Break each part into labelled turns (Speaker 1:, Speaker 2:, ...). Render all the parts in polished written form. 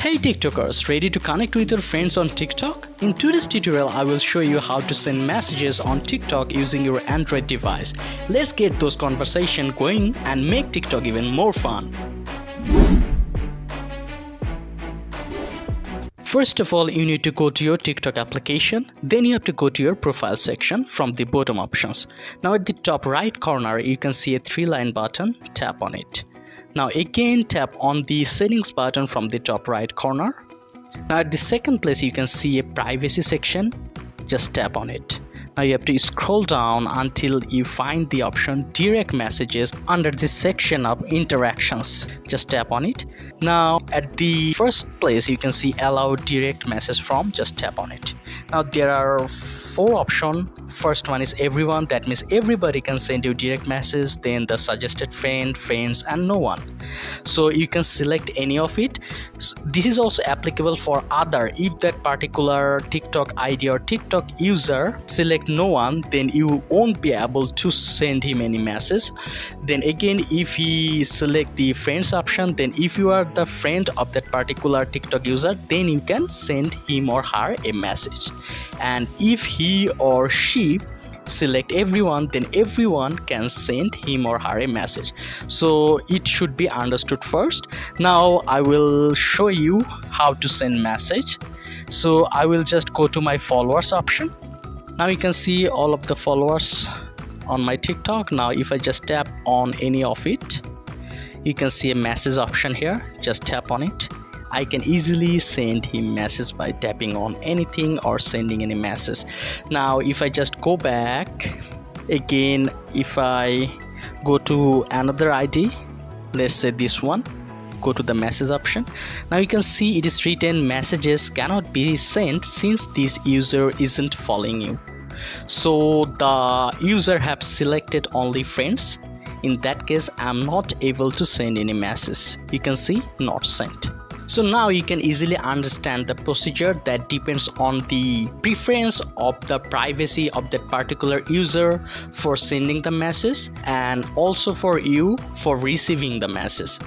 Speaker 1: Hey TikTokers, ready to connect with your friends on TikTok? In today's tutorial, I will show you how to send messages on TikTok using your Android device. Let's get those conversations going and make TikTok even more fun. First of all, you need to go to your TikTok application. Then you have to go to your profile section from the bottom options. Now at the top right corner, you can see a 3-line button. Tap on it. Now again tap on the settings button from the top right corner. Now at the second place you can see a privacy section. Just tap on it. Now you have to scroll down until you find the option direct messages under this section of interactions. Just tap on it. Now at the first place you can see allow direct message from. Just tap on it. Now there are 4 options. First one is everyone, that means everybody can send you direct message. Then the suggested friend, friends, and no one. So you can select any of it. This is also applicable for other. If that particular TikTok ID or TikTok user select no one, then you won't be able to send him any message. Then again, if he select the friends option, then if you are the friend of that particular TikTok user, then you can send him or her a message. And if he or she select everyone, then everyone can send him or her a message. So it should be understood first. Now I will show you how to send message. So I will just go to my followers option. Now you can see all of the followers on my TikTok. Now if I just tap on any of it, you can see a message option here. Just tap on it. I can easily send him message by tapping on anything or sending any message. Now if I just go back again, if I go to another ID, let's say this one, go to the message option. Now you can see it is written messages cannot be sent since this user isn't following you. So the user have selected only friends. In that case, I'm not able to send any message. You can see not sent. So now you can easily understand the procedure that depends on the preference of the privacy of that particular user for sending the message and also for you for receiving the message.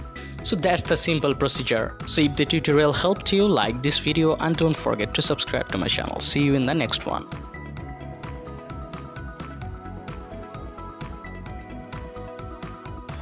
Speaker 1: So that's the simple procedure. So if the tutorial helped you, like this video and don't forget to subscribe to my channel. See you in the next one.